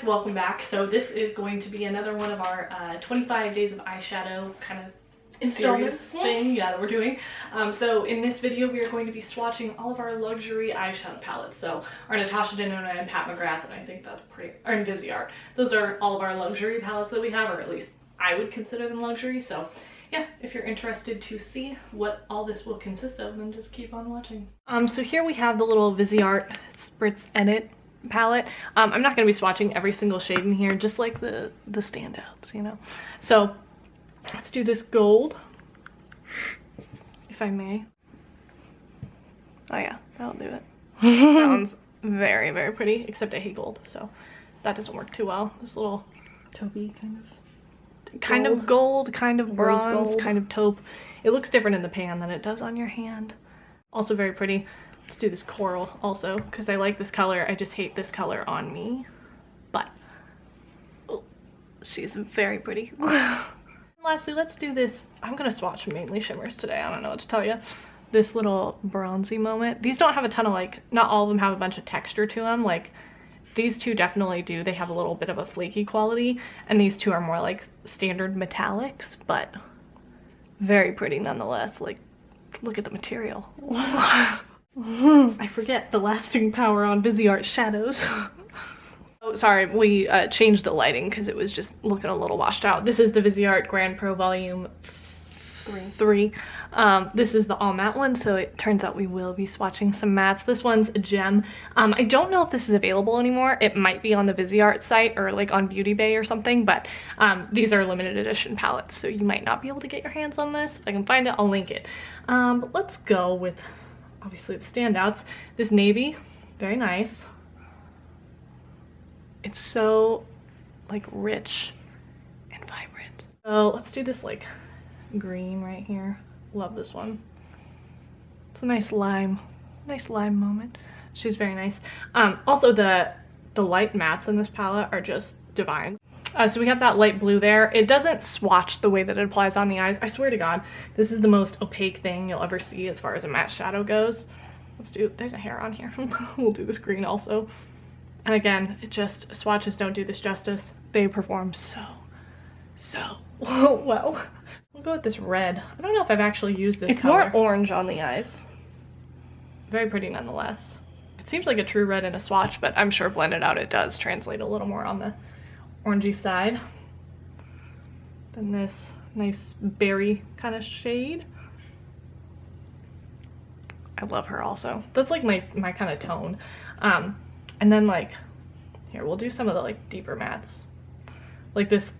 guys, welcome back. So this is going to be another one of our 25 days of eyeshadow kind of serious thing that we're doing. So in this video we are going to be swatching all of our luxury eyeshadow palettes. So our Natasha Denona and Pat McGrath, and I think that's pretty, or in Viseart. Those are all of our luxury palettes that we have, or at least I would consider them luxury. So yeah, if you're interested to see what all this will consist of, then just keep on watching. So here we have the little Viseart Spritz Edit palette. I'm not going to be swatching every single shade in here, just like the standouts, you know. So let's do this gold, if I may. Oh yeah, that'll do it. That one's very, very pretty, except I hate gold, so that doesn't work too well. This little taupey kind of gold, kind of bronze, kind of taupe. It looks different in the pan than it does on your hand. Also very pretty. Let's do this coral also, because I like this color. I just hate this color on me, but oh, she's very pretty. Lastly, let's do this. I'm gonna swatch mainly shimmers today. I don't know what to tell you. This little bronzy moment. These don't have a ton of, like, not all of them have a bunch of texture to them. Like, these two definitely do. They have a little bit of a flaky quality, and these two are more like standard metallics, but very pretty nonetheless. Like, look at the material. I forget the lasting power on Viseart shadows. Oh, sorry, we changed the lighting because it was just looking a little washed out. This is the Viseart Grand Pro Volume 3. This is the all matte one, so it turns out we will be swatching some mattes. This one's a gem. I don't know if this is available anymore. It might be on the Viseart site or like on Beauty Bay or something, but these are limited edition palettes, so you might not be able to get your hands on this. If I can find it, I'll link it. But let's go with obviously the standouts. This navy, very nice. It's so like rich and vibrant. So let's do this like green right here. Love this one. It's a nice lime moment. She's very nice. Also the light mattes in this palette are just divine. So we have that light blue there. It doesn't swatch the way that it applies on the eyes. I swear to God, this is the most opaque thing you'll ever see as far as a matte shadow goes. Let's do, there's a hair on here. We'll do this green also. And again, it just, swatches don't do this justice. They perform so well. We'll go with this red. I don't know if I've actually used this color. It's more orange on the eyes. Very pretty nonetheless. It seems like a true red in a swatch, but I'm sure blended out it does translate a little more on the orangey side. Then this nice berry kind of shade. I love her also. That's like my kind of tone. And then like, here, we'll do some of the like deeper mattes. Like this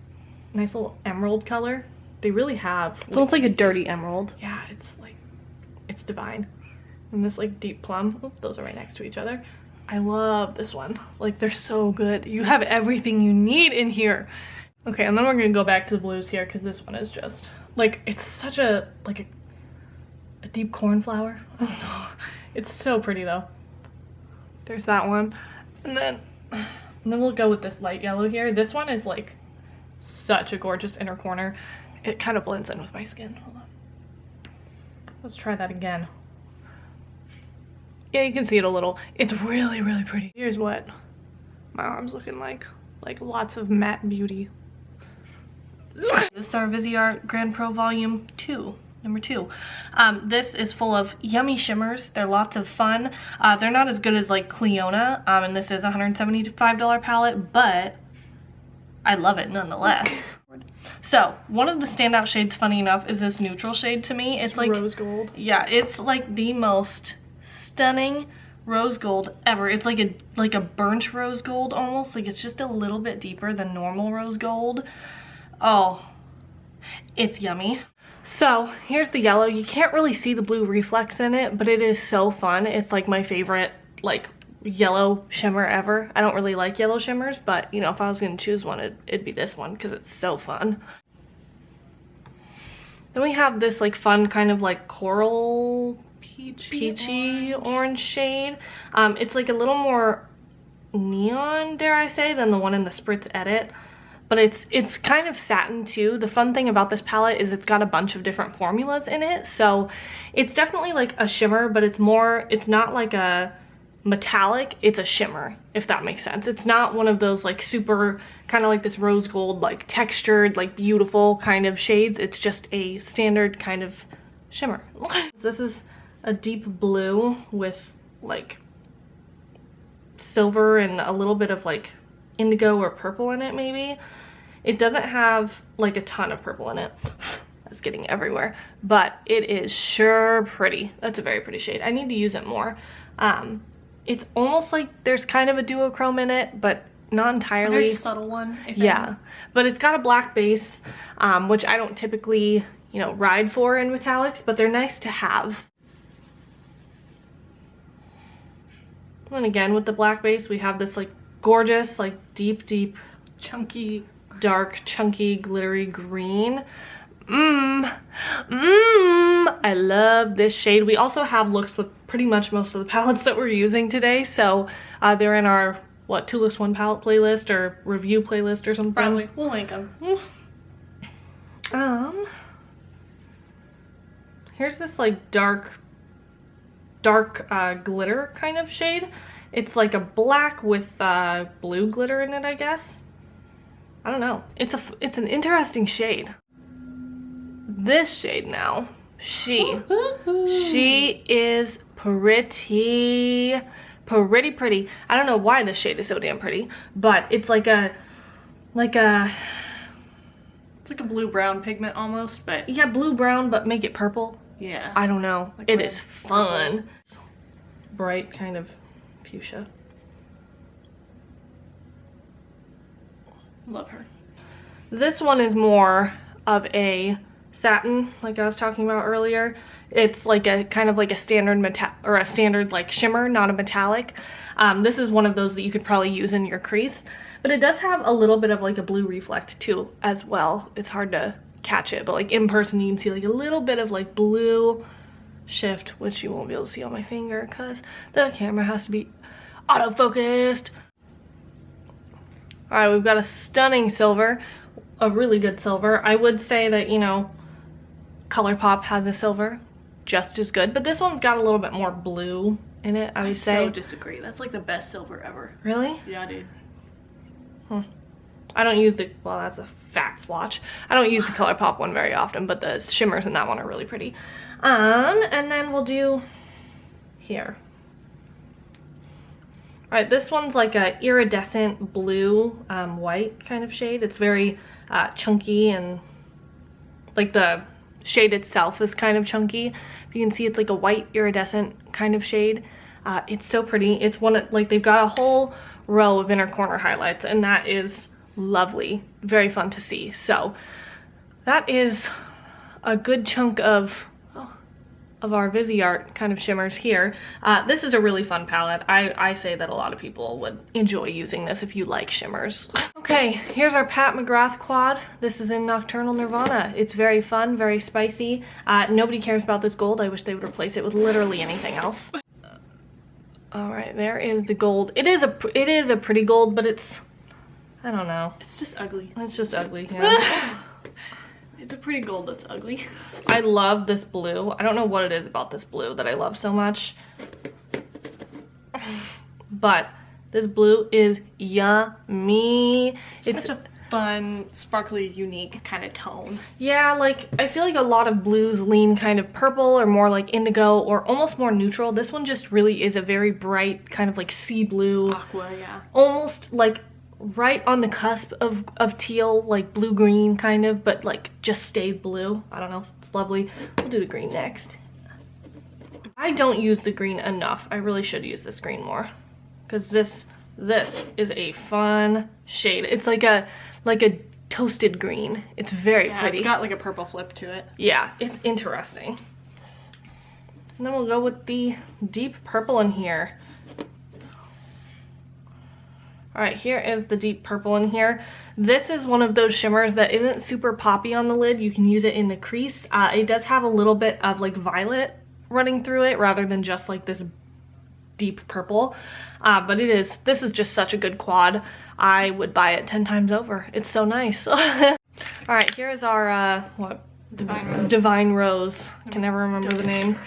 nice little emerald color. They really have. It's almost like a dirty emerald. Yeah, it's like, it's divine. And this like deep plum. Oh, those are right next to each other. I love this one. Like, they're so good. You have everything you need in here. Okay, and then we're gonna go back to the blues here because this one is just like, it's such a like a deep cornflower. I don't know. It's so pretty though. There's that one. And then we'll go with this light yellow here. This one is like such a gorgeous inner corner. It kind of blends in with my skin. Hold on. Let's try that again. Yeah, you can see it a little. It's really, really pretty. Here's what my arm's looking like lots of matte beauty. This is our Viseart Grand Pro Volume 2. Number 2. This is full of yummy shimmers. They're lots of fun. They're not as good as like Cleona, and this is a $175 palette, but I love it nonetheless. So one of the standout shades, funny enough, is this neutral shade to me. It's like rose gold. Yeah, it's like the most stunning rose gold ever. It's like a burnt rose gold almost. Like, it's just a little bit deeper than normal rose gold. Oh, it's yummy. So here's the yellow. You can't really see the blue reflex in it, but it is so fun. It's like my favorite like yellow shimmer ever. I don't really like yellow shimmers, but you know, if I was gonna choose one, it'd be this one because it's so fun. Then we have this like fun kind of like coral peachy orange shade. It's like a little more neon, dare I say, than the one in the Spritz Edit. But it's kind of satin too. The fun thing about this palette is it's got a bunch of different formulas in it. So it's definitely like a shimmer, but it's not like a metallic, it's a shimmer, if that makes sense. It's not one of those like super kind of like this rose gold, like textured, like beautiful kind of shades. It's just a standard kind of shimmer. This is a deep blue with like silver and a little bit of like indigo or purple in it maybe. It doesn't have like a ton of purple in it. It's getting everywhere, but it is sure pretty. That's a very pretty shade. I need to use it more. It's almost like there's kind of a duochrome in it, but not entirely. A very subtle one. Yeah, but it's got a black base, which I don't typically, you know, ride for in metallics, but they're nice to have. And again, with the black base, we have this like gorgeous, like deep, chunky, dark, chunky, glittery green. I love this shade. We also have looks with pretty much most of the palettes that we're using today, so they're in our what, 2 looks 1 palette playlist or review playlist or something. Probably. We'll link them. Here's this like dark glitter kind of shade. It's like a black with blue glitter in it, I guess. I don't know. It's an interesting shade. This shade now, she is pretty. I don't know why this shade is so damn pretty, but it's like a it's like a blue-brown pigment almost, but yeah, blue-brown, but make it purple. Yeah, I don't know. like it red, is fun. purple. Bright kind of fuchsia. Love her. This one is more of a satin, like I was talking about earlier. It's like a kind of like a standard standard like shimmer, not a metallic. This is one of those that you could probably use in your crease, but it does have a little bit of like a blue reflect too as well. It's hard to catch it, but like in person you can see like a little bit of like blue shift, which you won't be able to see on my finger because the camera has to be autofocused. All right, we've got a stunning silver, a really good silver. I would say that, you know, ColourPop has a silver just as good, but this one's got a little bit more blue in it, I would say. I so disagree. That's like the best silver ever. Really? Yeah, dude. I don't use the, well, that's a fat swatch. I don't use the ColourPop one very often, but the shimmers in that one are really pretty. And then we'll do here. All right, this one's like a iridescent blue, white kind of shade. It's very chunky, and like the shade itself is kind of chunky. You can see it's like a white iridescent kind of shade. It's so pretty. It's one, like they've got a whole row of inner corner highlights, and that is lovely. Very fun to see. So that is a good chunk of our Viseart kind of shimmers here. This is a really fun palette. I say that a lot of people would enjoy using this if you like shimmers. Okay, here's our Pat McGrath Quad. This is in Nocturnal Nirvana. It's very fun, very spicy. Nobody cares about this gold. I wish they would replace it with literally anything else. All right, there is the gold. It is a pretty gold, but it's, I don't know. It's just ugly. It's just ugly, yeah. It's a pretty gold that's ugly. I love this blue. I don't know what it is about this blue that I love so much, but this blue is yummy. It's such a fun, sparkly, unique kind of tone. Yeah, like I feel like a lot of blues lean kind of purple or more like indigo or almost more neutral. This one just really is a very bright kind of like sea blue. Aqua, yeah. Almost like right on the cusp of teal, like blue-green kind of, but like just stayed blue. I don't know, it's lovely. We'll do the green next. I don't use the green enough. I really should use this green more, because this is a fun shade. It's like a toasted green. It's very pretty. It's got like a purple flip to it. Yeah, it's interesting. And then we'll go with the deep purple in here. All right, here is the deep purple in here. This is one of those shimmers that isn't super poppy on the lid. You can use it in the crease. It does have a little bit of like violet running through it rather than just like this deep purple. But this is just such a good quad. I would buy it 10 times over. It's so nice. All right, here is our, what? Divine Rose. I can never remember the name.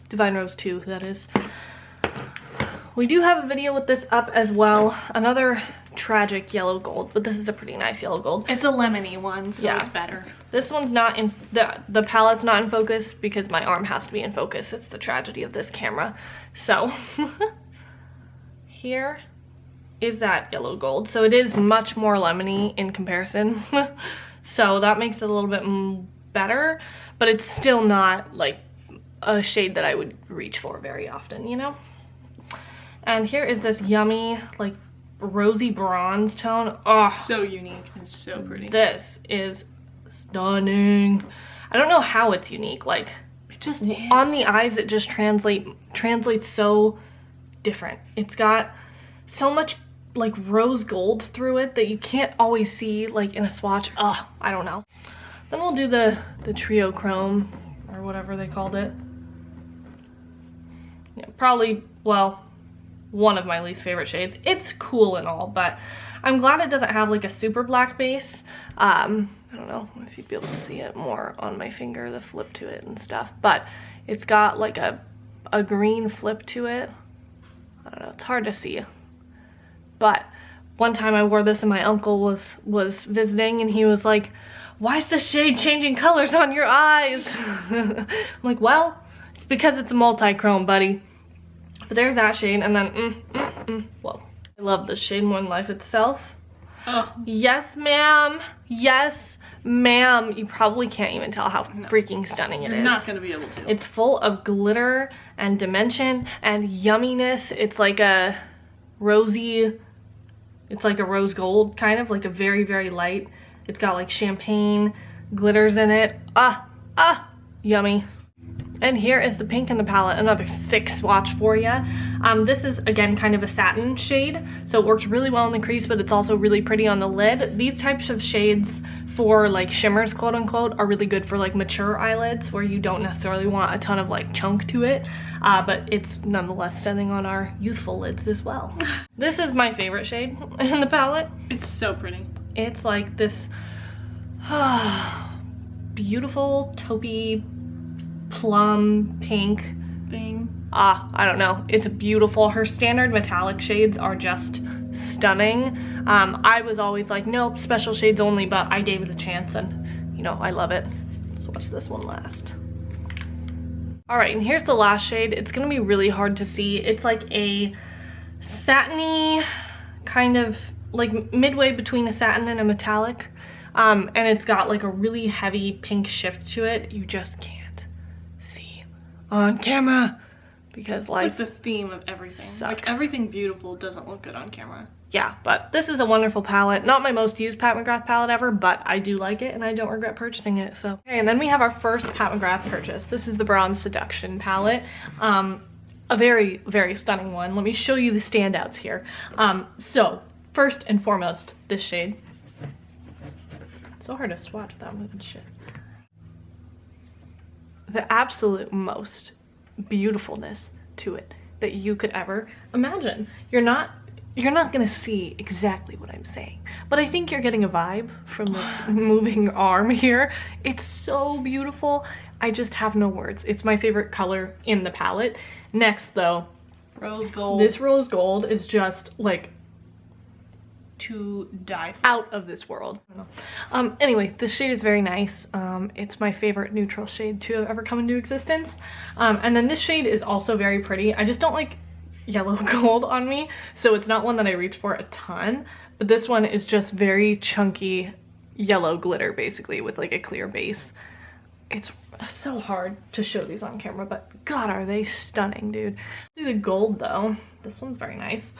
Divine Rose 2, that is. we do have a video with this up as well. Another tragic yellow gold, but this is a pretty nice yellow gold. It's a lemony one, so it's better. This one's not in, the palette's not in focus because my arm has to be in focus. It's the tragedy of this camera. So, here is that yellow gold. So it is much more lemony in comparison. So that makes it a little bit better, but it's still not like a shade that I would reach for very often, you know? And here is this yummy, like, rosy bronze tone. Oh, so unique and so pretty. This is stunning. I don't know how it's unique. Like, it just is. On the eyes, it just translates so different. It's got so much like rose gold through it that you can't always see like in a swatch. I don't know. Then we'll do the trio chrome or whatever they called it. Yeah, probably, well, one of my least favorite shades. It's cool and all, but I'm glad it doesn't have like a super black base. I don't know if you'd be able to see it more on my finger, the flip to it and stuff, but it's got like a green flip to it. I don't know, it's hard to see. But one time I wore this and my uncle was visiting and he was like, "Why is the shade changing colors on your eyes?" I'm like, well, it's because it's a multi-chrome, buddy. But there's that shade, and then, whoa. I love this shade more than life itself. Oh. Yes, ma'am. Yes, ma'am. You probably can't even tell how freaking stunning it is. You're not gonna be able to. It's full of glitter and dimension and yumminess. It's like a rosy, it's like a rose gold, kind of like a very, very light. It's got like champagne glitters in it. Yummy. And here is the pink in the palette, another thick swatch for you. This is, again, kind of a satin shade, so it works really well in the crease, but it's also really pretty on the lid. These types of shades for, like, shimmers, quote-unquote, are really good for, like, mature eyelids, where you don't necessarily want a ton of, like, chunk to it, but it's nonetheless stunning on our youthful lids as well. This is my favorite shade in the palette. It's so pretty. It's like this beautiful taupey plum pink thing. I don't know, it's beautiful. Her standard metallic shades are just stunning. I was always like, nope, special shades only, but I gave it a chance and you know, I love it. Let's watch this one last. All right, and here's the last shade. It's gonna be really hard to see. It's like a satiny, kind of like midway between a satin and a metallic, and it's got like a really heavy pink shift to it. You just can't see on camera because life, it's like the theme of everything sucks. Like everything beautiful doesn't look good on camera. Yeah, but this is a wonderful palette. Not my most used Pat McGrath palette ever, but I do like it and I don't regret purchasing it. So okay, and then we have our first Pat McGrath purchase. This is the Bronze Seduction palette. A very, very stunning one. Let me show you the standouts here. So first and foremost, this shade. It's so hard to swatch without moving shit. The absolute most beautifulness to it that you could ever imagine. You're not gonna see exactly what I'm saying, but I think you're getting a vibe from this moving arm here. It's so beautiful. I just have no words. It's my favorite color in the palette. Next though, rose gold. This rose gold is just like to die for. Out of this world. Anyway, this shade is very nice. It's my favorite neutral shade to have ever come into existence. And then this shade is also very pretty. I just don't like yellow gold on me, so it's not one that I reach for a ton, but this one is just very chunky yellow glitter basically with like a clear base. It's so hard to show these on camera, but god are they stunning, dude. Do the gold though. This one's very nice.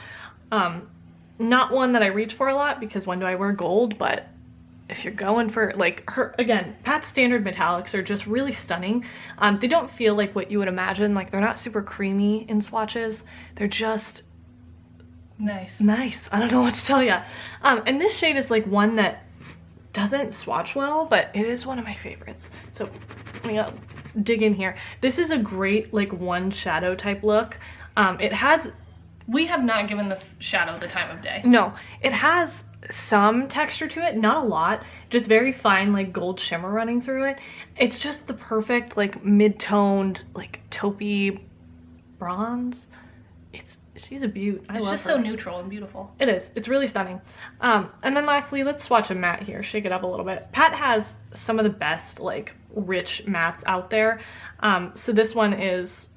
Not one that I reach for a lot because when do I wear gold, but if you're going for like her, again, Pat's standard metallics are just really stunning. They don't feel like what you would imagine. Like they're not super creamy in swatches. They're just nice. I don't know what to tell you. And this shade is like one that doesn't swatch well, but it is one of my favorites. So let me dig in here. This is a great like one shadow type look. It has, we have not given this shadow the time of day. No, it has some texture to it, not a lot, just very fine like gold shimmer running through it. It's just the perfect like mid-toned like taupey bronze. she's a beaut. I love her. It's just so neutral and beautiful. It is. It's really stunning. And then lastly, let's swatch a matte here. Shake it up a little bit. Pat has some of the best, like, rich mattes out there. So this one is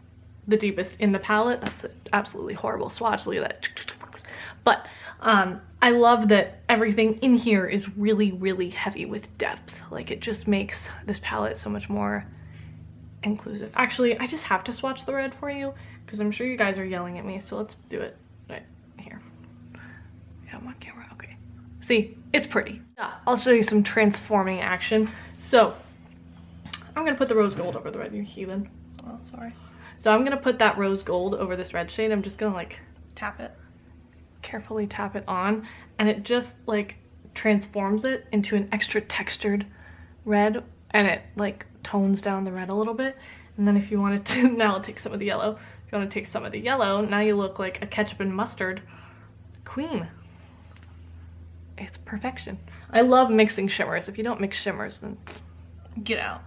the deepest in the palette. That's an absolutely horrible swatch. Look at that. But I love that everything in here is really, really heavy with depth. Like, it just makes this palette so much more inclusive. Actually, I just have to swatch the red for you because I'm sure you guys are yelling at me, so let's do it right here. Yeah, I'm on camera. Okay. See, it's pretty. Yeah, I'll show you some transforming action. So I'm gonna put the rose gold over the red, you heathen. Oh, sorry. So I'm gonna put that rose gold over this red shade. I'm just gonna like Tap it. carefully tap it on, and it just like transforms it into an extra textured red, and it like tones down the red a little bit. And then if you wanted to, now I'll take some of the yellow. If you want to take some of the yellow, now you look like a ketchup and mustard queen. It's perfection. I love mixing shimmers. If you don't mix shimmers, then Get out.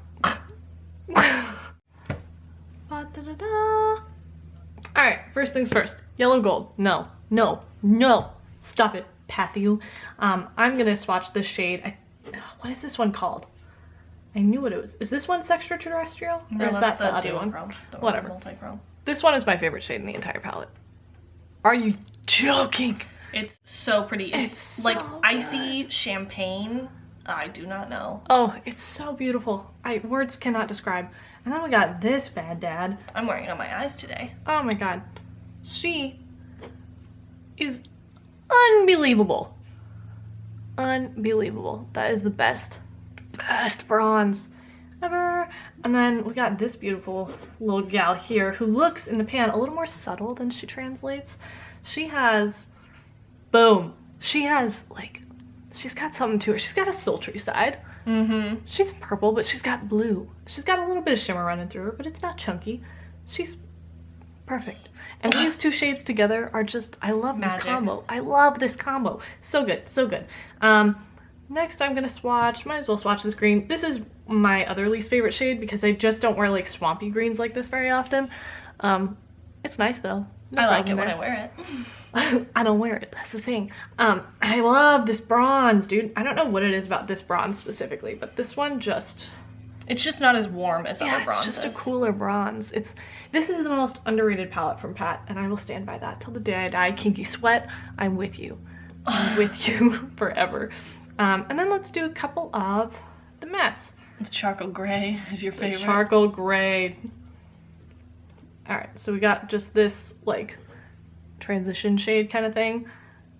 Ba-da-da-da. All right, first things first. Yellow gold. No, no, no. Stop it, Pathu. I'm gonna swatch this shade. What is this one called? I knew what it was. Is this one extraterrestrial? No, or is that's that the other one? duochrome. Whatever. Multi-chrome. This one is my favorite shade in the entire palette. Are you joking? It's so pretty. It's like so icy champagne. I do not know. Oh, it's so beautiful. Words cannot describe. And then we got this bad dad. I'm wearing it on my eyes today. Oh my god. She is unbelievable. Unbelievable. That is the best bronze ever. And then we got this beautiful little gal here who looks in the pan a little more subtle than she translates. She has, boom. She has like, she's got something to her. She's got a sultry side. Mm-hmm. She's purple, but she's got blue. She's got a little bit of shimmer running through her, but it's not chunky. She's perfect. And these two shades together are just, I love this combo. I love this combo. So good, so good. Next I'm gonna swatch, might as well swatch this green. This is my other least favorite shade because I just don't wear like swampy greens like this very often. It's nice though. No I like it problem when there. I wear it. I don't wear it, that's the thing. I love this bronze, dude. I don't know what it is about this bronze specifically, but this one just... It's just not as warm as other bronzes. It's just a cooler bronze. This is the most underrated palette from Pat, and I will stand by that till the day I die. Kinky Sweat, I'm with you. I'm with you forever. And then let's do a couple of the mattes. The charcoal gray is your favorite. The charcoal gray. Alright, so we got just this like transition shade kind of thing,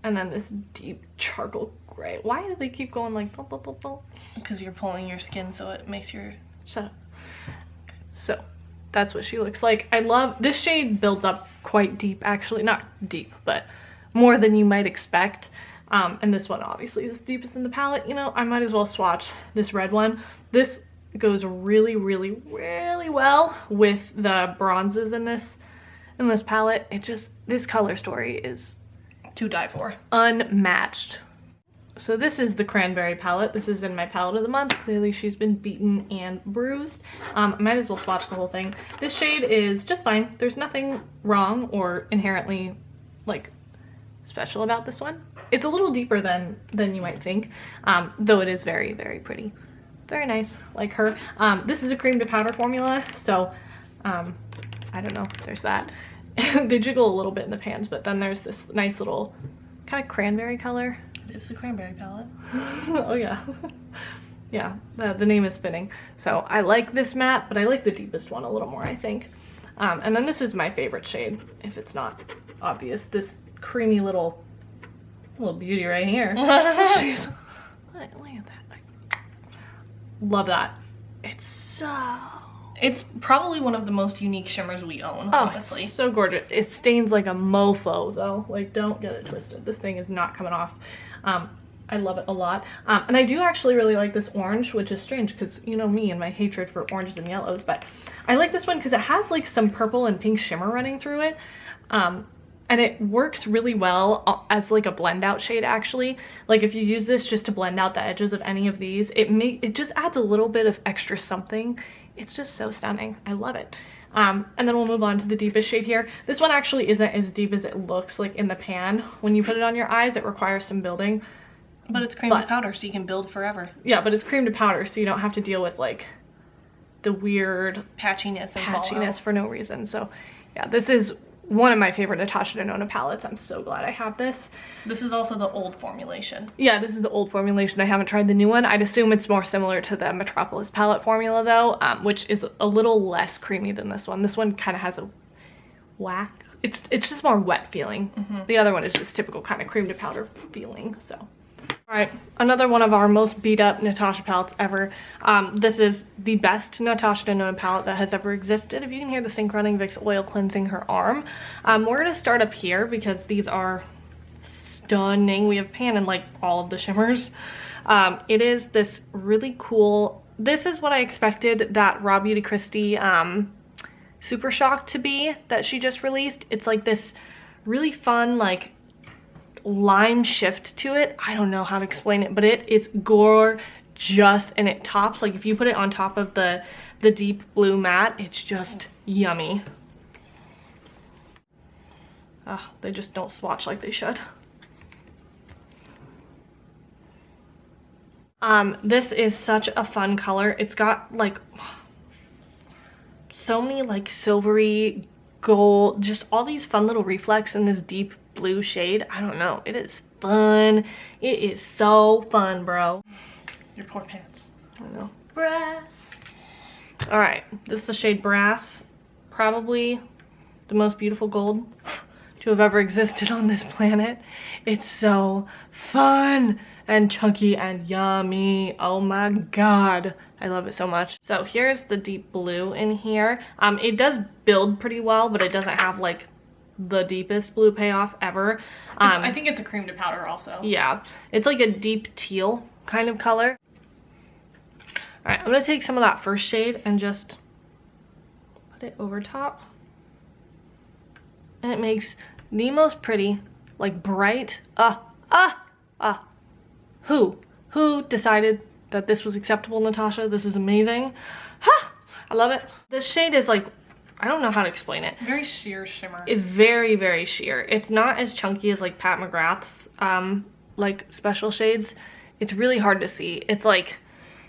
and then this deep charcoal gray. Why do they keep going like dun, dun, dun, dun? Because you're pulling your skin so it makes your... Shut up. So that's what she looks like. I love this shade. Builds up quite deep, actually. Not deep, but more than you might expect. And this one obviously is the deepest in the palette. You know, I might as well swatch this red one. This goes really, really, really well with the bronzes in this palette. It just, this color story is to die for. Unmatched. So this is the Cranberry palette. This is in my palette of the month. Clearly she's been beaten and bruised. I might as well swatch the whole thing. This shade is just fine. There's nothing wrong or inherently like special about this one. It's a little deeper than you might think, though it is very, very pretty. Very nice, like her. This is a cream to powder formula, so I don't know, there's that. They jiggle a little bit in the pans, but then there's this nice little kind of cranberry color. It's the Cranberry palette. Oh yeah. Yeah, the name is fitting. So I like this matte, but I like the deepest one a little more, I think. And then this is my favorite shade, if it's not obvious. This creamy little beauty right here. Jeez. Look at that. Love that. It's probably one of the most unique shimmers we own, honestly. It's so gorgeous. It stains like a mofo though. Like, don't get it twisted. This thing is not coming off. I love it a lot. And I do actually really like this orange, which is strange because you know me and my hatred for oranges and yellows, but I like this one because it has like some purple and pink shimmer running through it. And it works really well as like a blend out shade actually. Like if you use this just to blend out the edges of any of these, it just adds a little bit of extra something. It's just so stunning. I love it. And then we'll move on to the deepest shade here. This one actually isn't as deep as it looks like in the pan. When you put it on your eyes, it requires some building. But it's cream to powder, so you can build forever. Yeah, but it's cream to powder, so you don't have to deal with like the weird patchiness for no reason. So yeah, this is one of my favorite Natasha Denona palettes. I'm so glad I have this. This is also the old formulation. Yeah, this is the old formulation. I haven't tried the new one. I'd assume it's more similar to the Metropolis palette formula though, which is a little less creamy than this one. This one kind of has a whack. It's just more wet feeling. The other one is just typical kind of cream to powder feeling, so. All right, another one of our most beat up Natasha palettes ever. This is the best Natasha Denona palette that has ever existed. If you can hear the sink running, Vic's oil cleansing her arm. We're gonna start up here because these are stunning. We have pan in like all of the shimmers. It is this really cool, this is what I expected that Raw Beauty Kristi Super Shock to be that she just released. It's like this really fun like lime shift to it. I don't know how to explain it, but it is gorgeous, and it tops, like if you put it on top of the deep blue matte, it's just yummy. They just don't swatch like they should. This is such a fun color. It's got like so many like silvery gold, just all these fun little reflex in this deep blue shade. I don't know, it is fun. It is so fun, bro. Your poor pants. I know. Brass. All right, this is the shade Brass. Probably the most beautiful gold to have ever existed on this planet. It's so fun and chunky and yummy. Oh my god, I love it so much. So here's the deep blue in here. It does build pretty well, but it doesn't have like the deepest blue payoff ever. I think it's a cream to powder also. Yeah, it's like a deep teal kind of color. All right, I'm gonna take some of that first shade and just put it over top. And it makes the most pretty, like bright, who decided that this was acceptable, Natasha? This is amazing. I love it. This shade is like, I don't know how to explain it. Very sheer shimmer. It's very, very sheer. It's not as chunky as like Pat McGrath's like special shades. It's really hard to see. It's like,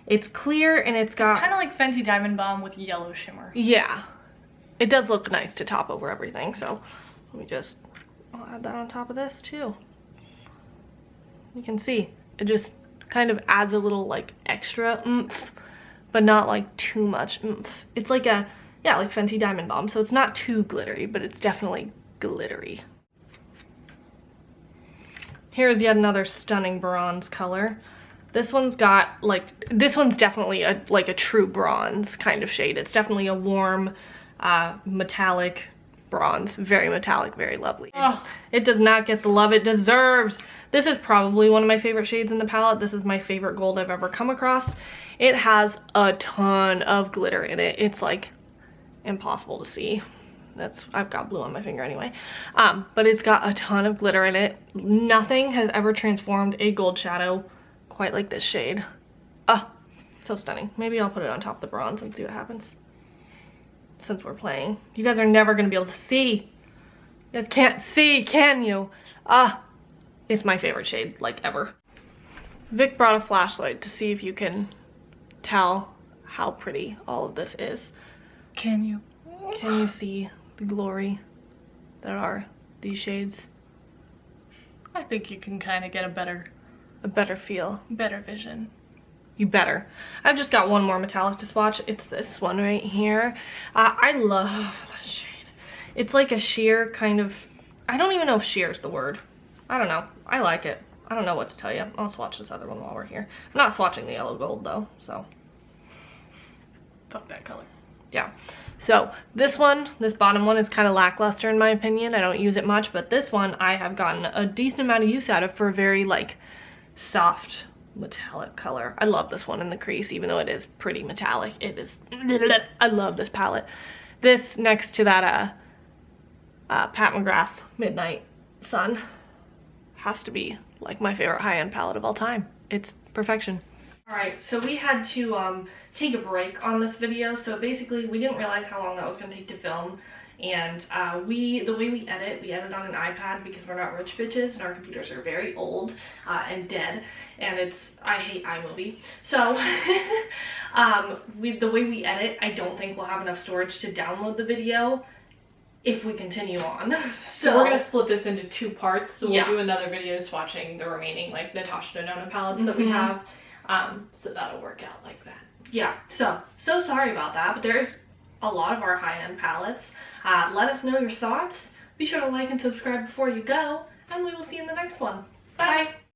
it's clear and it's got... It's kind of like Fenty Diamond Bomb with yellow shimmer. Yeah. It does look nice to top over everything. So let me just, I'll add that on top of this too. You can see, it just kind of adds a little like extra oomph, but not like too much oomph. It's like a, yeah, like Fenty Diamond Bomb. So it's not too glittery, but it's definitely glittery. Here's yet another stunning bronze color. This one's got like, this one's definitely a like a true bronze kind of shade. It's definitely a warm metallic bronze, very metallic, very lovely. Oh, it does not get the love it deserves. This is probably one of my favorite shades in the palette. This is my favorite gold I've ever come across. It has a ton of glitter in it. It's like impossible to see. That's, I've got blue on my finger anyway. But it's got a ton of glitter in it. Nothing has ever transformed a gold shadow quite like this shade. So stunning. Maybe I'll put it on top of the bronze and see what happens. Since we're playing. You guys are never gonna be able to see. You guys can't see, can you? It's my favorite shade, like ever. Vic brought a flashlight to see if you can tell how pretty all of this is. Can you? Can you see the glory that are these shades? I think you can kind of get a better feel. Better vision. You better. I've just got one more metallic to swatch. It's this one right here. I love this shade. It's like a sheer kind of, I don't even know if sheer is the word. I don't know. I like it. I don't know what to tell you. I'll swatch this other one while we're here. I'm not swatching the yellow gold though, so. Fuck that color. Yeah. So this one, this bottom one is kind of lackluster in my opinion. I don't use it much, but this one I have gotten a decent amount of use out of for a very like soft metallic color. I love this one in the crease, even though it is pretty metallic. It is, I love this palette. This next to that Pat McGrath Midnight Sun has to be like my favorite high-end palette of all time. It's perfection. Alright, so we had to take a break on this video. So basically we didn't realize how long that was going to take to film. And the way we edit on an iPad because we're not rich bitches and our computers are very old and dead. And I hate iMovie. So the way we edit, I don't think we'll have enough storage to download the video if we continue on. So we're gonna split this into 2 parts. So we'll do another video swatching the remaining like Natasha Denona palettes that we have. So that'll work out like that. Yeah, so sorry about that, but there's a lot of our high-end palettes. Let us know your thoughts. Be sure to like and subscribe before you go, and we will see you in the next one. Bye!